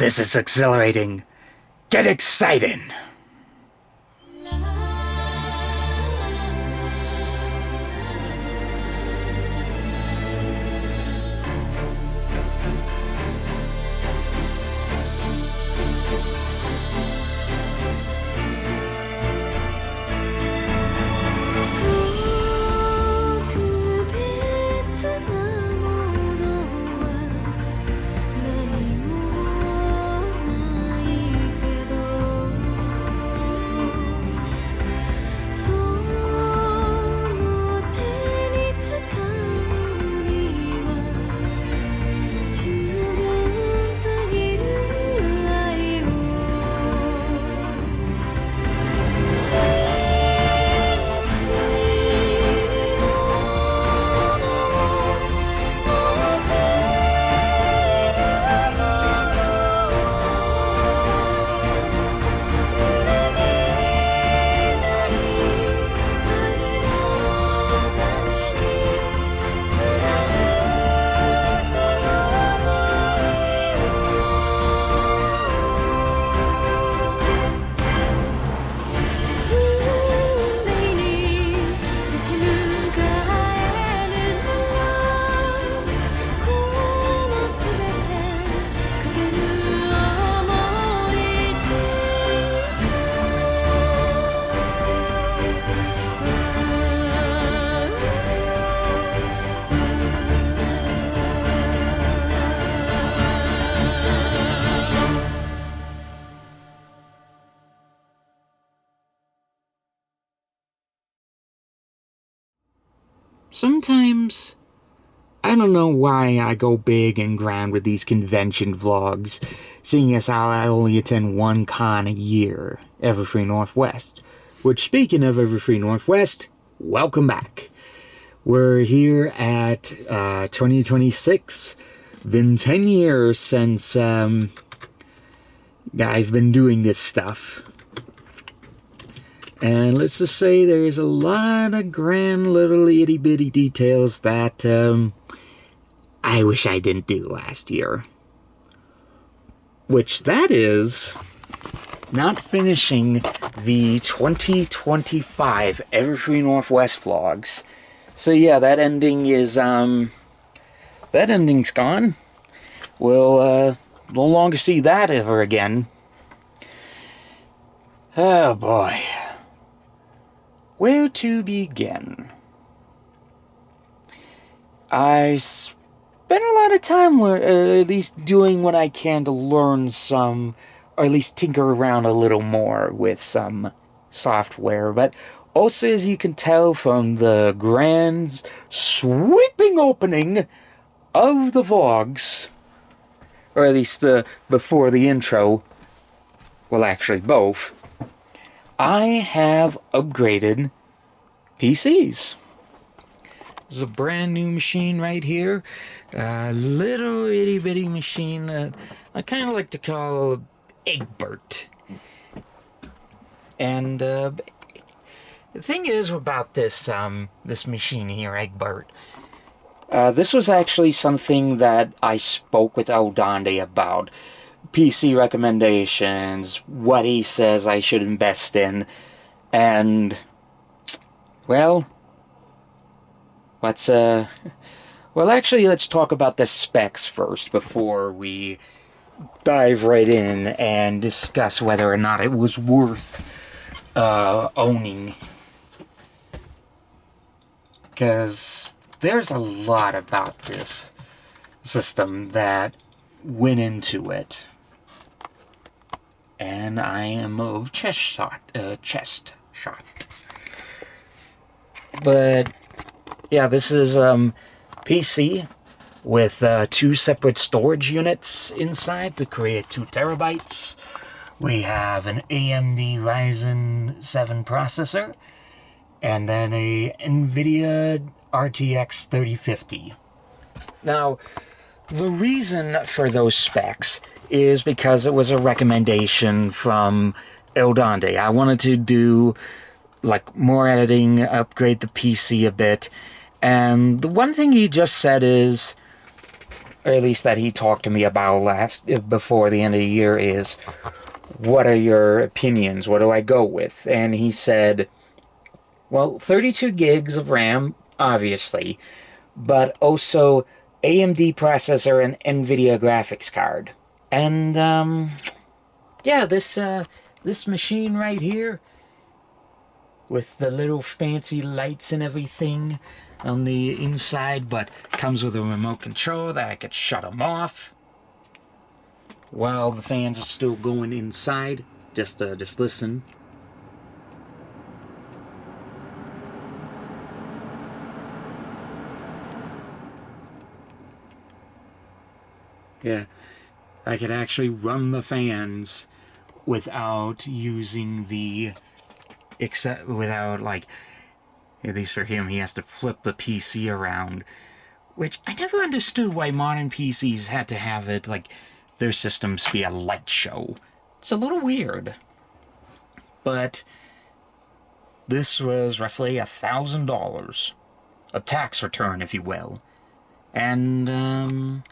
This is exhilarating. Get excited! Sometimes, I don't know why I go big and grand with these convention vlogs, seeing as how I only attend one con a year, Everfree Northwest. Which, speaking of Everfree Northwest, welcome back. We're here at 2026. Been 10 years since I've been doing this stuff. And let's just say there's a lot of grand little itty-bitty details that I wish I didn't do last year. Which that is not finishing the 2025 Everfree Northwest vlogs. So yeah, that ending is, that ending's gone. We'll no longer see that ever again. Oh boy. Where to begin? I spent a lot of time at least doing what I can to learn some, or at least tinker around a little more with some software, but also, as you can tell from the grand sweeping opening of the vlogs, or at least before the intro, well actually both, I have upgraded PCs. This is a brand new machine right here. A little itty bitty machine that I kind of like to call Egbert. And the thing is about this this machine here, Egbert. This was actually something that I spoke with Eldonde about. PC recommendations, what he says I should invest in, and, well, let's talk about the specs first before we dive right in and discuss whether or not it was worth owning. Because there's a lot about this system that went into it. And I am of chest shot. But yeah, this is PC with 2 separate storage units inside to create 2 terabytes. We have an AMD Ryzen 7 processor, and then a NVIDIA RTX 3050. Now, the reason for those specs is because it was a recommendation from Eldonde. I wanted to do like more editing, upgrade the PC a bit, and the one thing he just said is, or at least that he talked to me about before the end of the year, is what are your opinions? What do I go with? And he said, well, 32 gigs of RAM, obviously, but also AMD processor and NVIDIA graphics card. And, yeah, this machine right here, with the little fancy lights and everything on the inside, but comes with a remote control that I could shut them off while the fans are still going inside. Just listen. Yeah, I could actually run the fans without using without, like, at least for him, he has to flip the PC around, which I never understood why modern PCs had to have it, like, their systems be a light show. It's a little weird. But this was roughly $1,000. A tax return, if you will. And,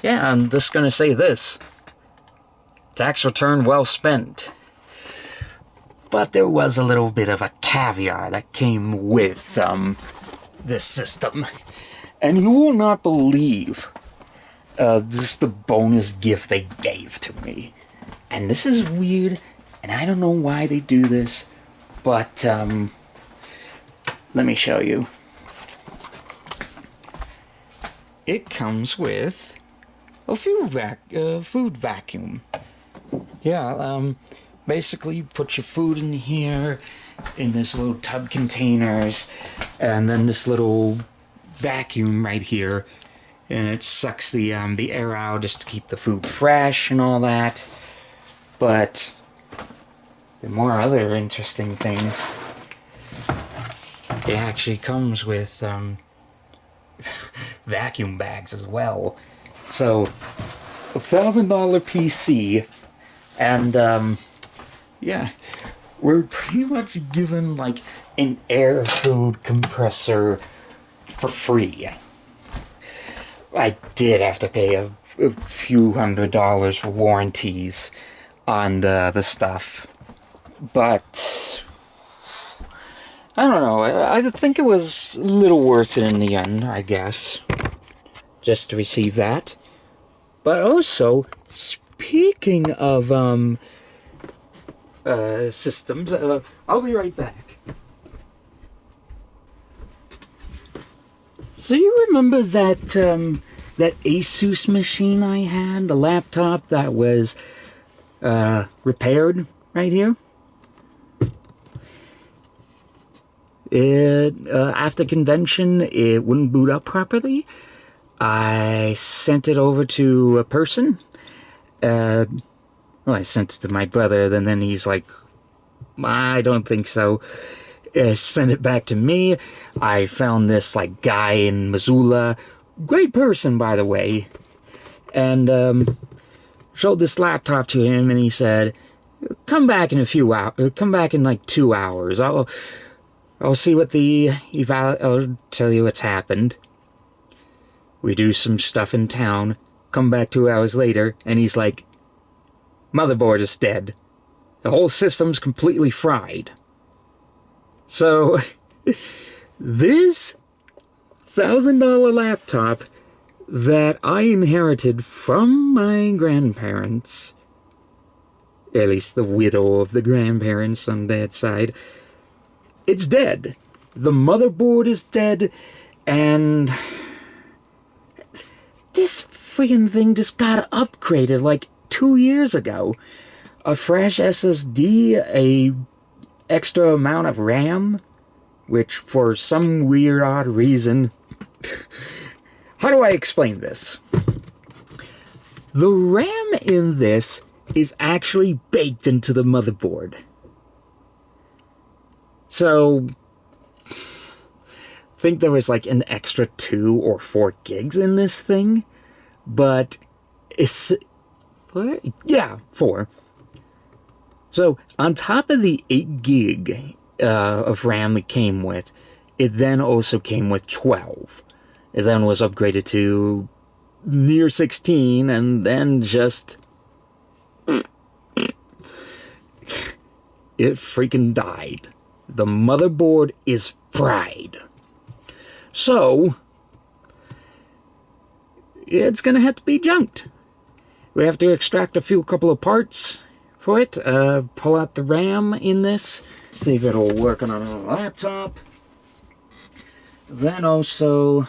yeah, I'm just gonna say this. Tax return well spent. But there was a little bit of a caveat that came with, this system. And you will not believe, just the bonus gift they gave to me. And this is weird, and I don't know why they do this, but, let me show you. It comes with a food vacuum. Yeah, basically you put your food in here, in this little tub containers, and then this little vacuum right here, and it sucks the air out just to keep the food fresh and all that. But the more other interesting thing, it actually comes with vacuum bags as well. So $1,000 PC, and yeah, we're pretty much given like an air food compressor for free. I did have to pay a few $100s for warranties on the stuff, but I don't know. I think it was a little worth it in the end, I guess, just to receive that. But also, speaking of systems, I'll be right back. So you remember that that Asus machine I had, the laptop that was repaired right here? After convention, it wouldn't boot up properly. I sent it over to a person. Well, I sent it to my brother, and then he's like, I don't think so. Sent it back to me. I found this like guy in Missoula, great person by the way, and showed this laptop to him, and he said, "Come back in a few hours. Come back in like 2 hours. I'll see what I'll tell you what's happened." We do some stuff in town. Come back 2 hours later, and he's like, "Motherboard is dead. The whole system's completely fried." So, this $1,000 laptop that I inherited from my grandparents, at least the widow of the grandparents on that side, it's dead. The motherboard is dead, and this friggin' thing just got upgraded like 2 years ago. A fresh SSD, a extra amount of RAM, which for some weird odd reason... How do I explain this? The RAM in this is actually baked into the motherboard. So, I think there was like an extra 2 or 4 gigs in this thing, but it's... 4? Yeah, 4. So, on top of the 8 gig of RAM it came with, it then also came with 12. It then was upgraded to near 16, and then just... it freaking died. The motherboard is fried. So, it's gonna have to be junked. We have to extract a couple of parts for it, pull out the RAM in this, see if it'll work on a laptop. Then also,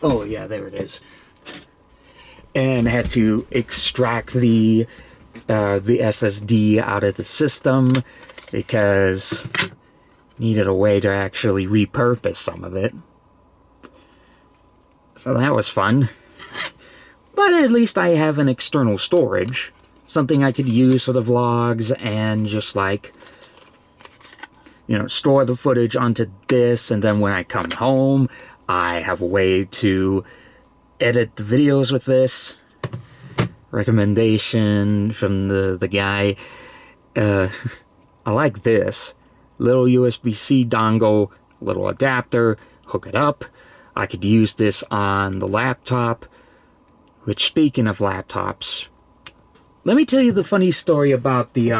oh yeah, there it is. And had to extract the SSD out of the system because needed a way to actually repurpose some of it. So that was fun. But at least I have an external storage. Something I could use for the vlogs and just like, you know, store the footage onto this, and then when I come home, I have a way to edit the videos with this. Recommendation from the guy. I like this. Little USB-C dongle, little adapter, hook it up. I could use this on the laptop. Which, speaking of laptops, let me tell you the funny story about the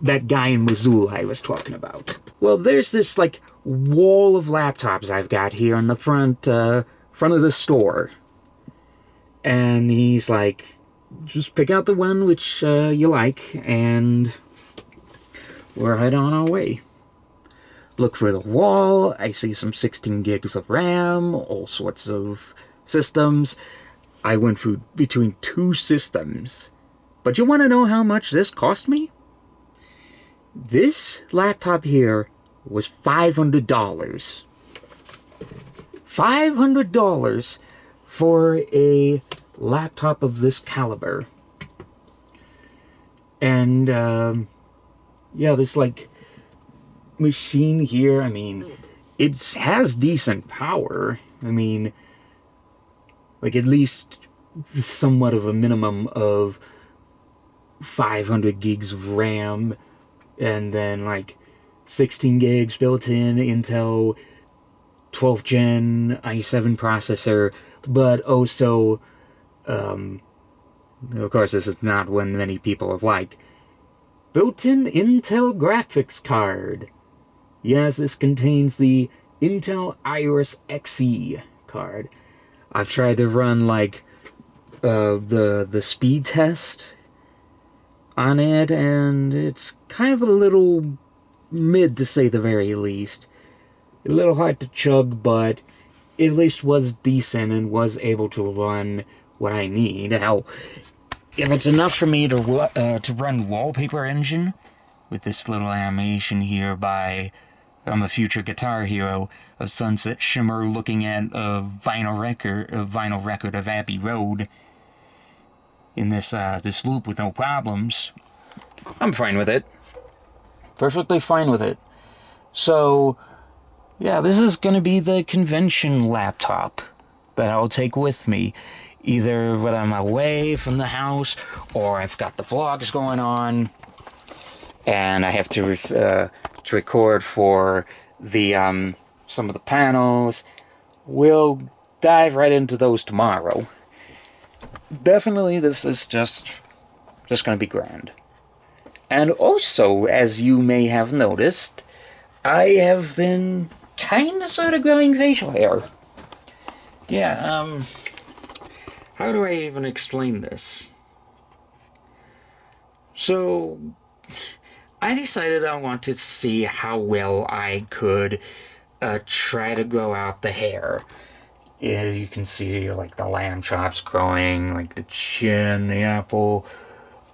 that guy in Missoula I was talking about. Well, there's this like wall of laptops I've got here in the front of the store, and he's like, just pick out the one which you like, and we're heading on our way. Look for the wall. I see some 16 gigs of RAM, all sorts of systems. I went through between 2 systems. But you want to know how much this cost me? This laptop here was $500. $500 for a laptop of this caliber. And, yeah, this, like, machine here, I mean, it has decent power. I mean, like, at least somewhat of a minimum of 500 gigs of RAM, and then, like, 16 gigs built-in Intel 12th gen i7 processor, but also, of course, this is not one many people have liked, built-in Intel graphics card. Yes, this contains the Intel Iris Xe card. I've tried to run, like, the speed test on it, and it's kind of a little mid, to say the very least. A little hard to chug, but it at least was decent and was able to run what I need. Hell, if it's enough for me to run Wallpaper Engine with this little animation here by a future guitar hero of Sunset Shimmer looking at a vinyl record of Abbey Road in this loop with no problems, I'm fine with it. Perfectly fine with it. So, yeah, this is going to be the convention laptop that I'll take with me, either when I'm away from the house, or I've got the vlogs going on, and I have to record for the some of the panels. We'll dive right into those tomorrow. Definitely, this is just going to be grand. And also, as you may have noticed, I have been kind of sort of growing facial hair. Yeah, how do I even explain this? So, I decided I wanted to see how well I could try to grow out the hair. Yeah, you can see, like, the lamb chops growing, like the chin, the apple,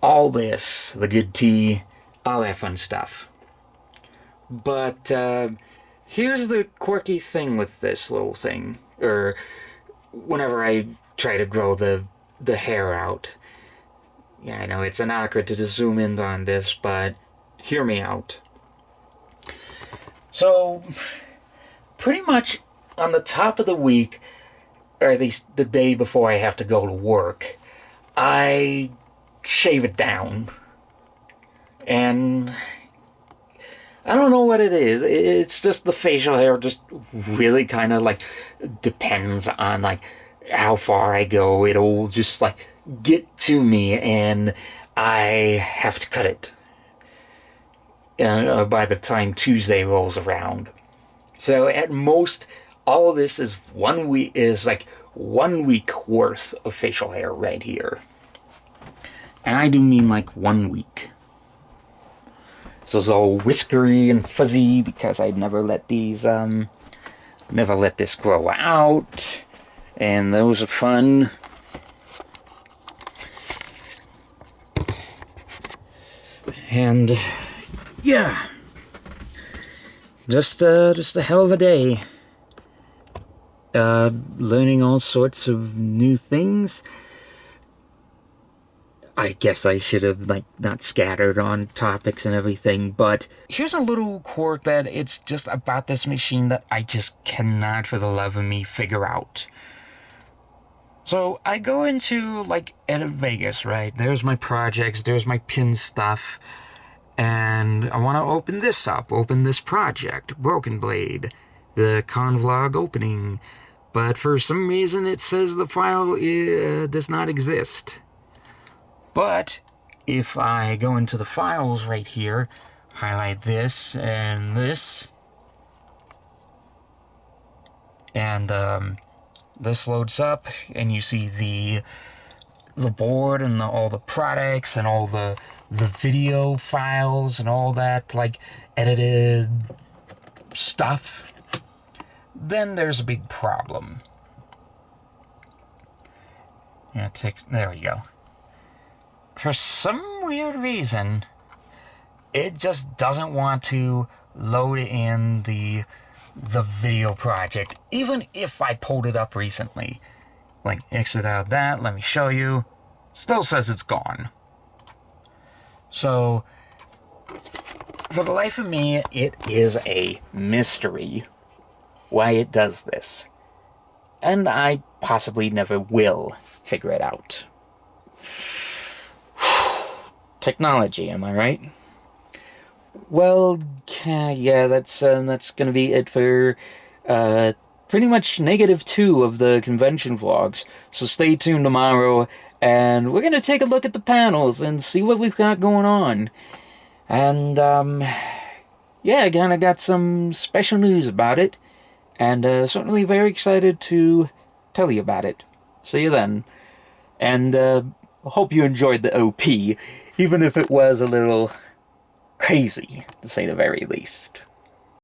all this, the good tea, all that fun stuff. But here's the quirky thing with this little thing, or whenever I try to grow the hair out. Yeah, I know it's an awkward to zoom in on this, but hear me out. So, pretty much on the top of the week, or at least the day before I have to go to work, I shave it down. And I don't know what it is. It's just the facial hair just really kind of like depends on like how far I go. It'll just like get to me and I have to cut it by the time Tuesday rolls around. So at most, all of this is 1 week, is like 1 week worth of facial hair right here. And I do mean like 1 week. So it's all whiskery and fuzzy because I'd never let these, never let this grow out. And those are fun. And yeah, just a hell of a day. Learning all sorts of new things. I guess I should have, like, not scattered on topics and everything, but here's a little quirk that it's just about this machine that I just cannot for the love of me figure out. So I go into, like, Edit Vegas, right? There's my projects, there's my pin stuff, and I want to open this up, open this project, Broken Blade, the convlog opening, but for some reason it says the file does not exist. But if I go into the files right here, highlight this and this, and this loads up, and you see the board and all the products and all the video files and all that, like, edited stuff, then there's a big problem. Yeah, there we go. For some weird reason, it just doesn't want to load in the video project, even if I pulled it up recently. Like, exit out that, let me show you. Still says it's gone. So, for the life of me, it is a mystery why it does this. And I possibly never will figure it out. Technology, am I right? Well, yeah, that's gonna be it for pretty much -2 of the convention vlogs. So stay tuned tomorrow, and we're gonna take a look at the panels and see what we've got going on. And yeah, I kinda got some special news about it, and certainly very excited to tell you about it. See you then, and hope you enjoyed the OP. Even if it was a little crazy, to say the very least.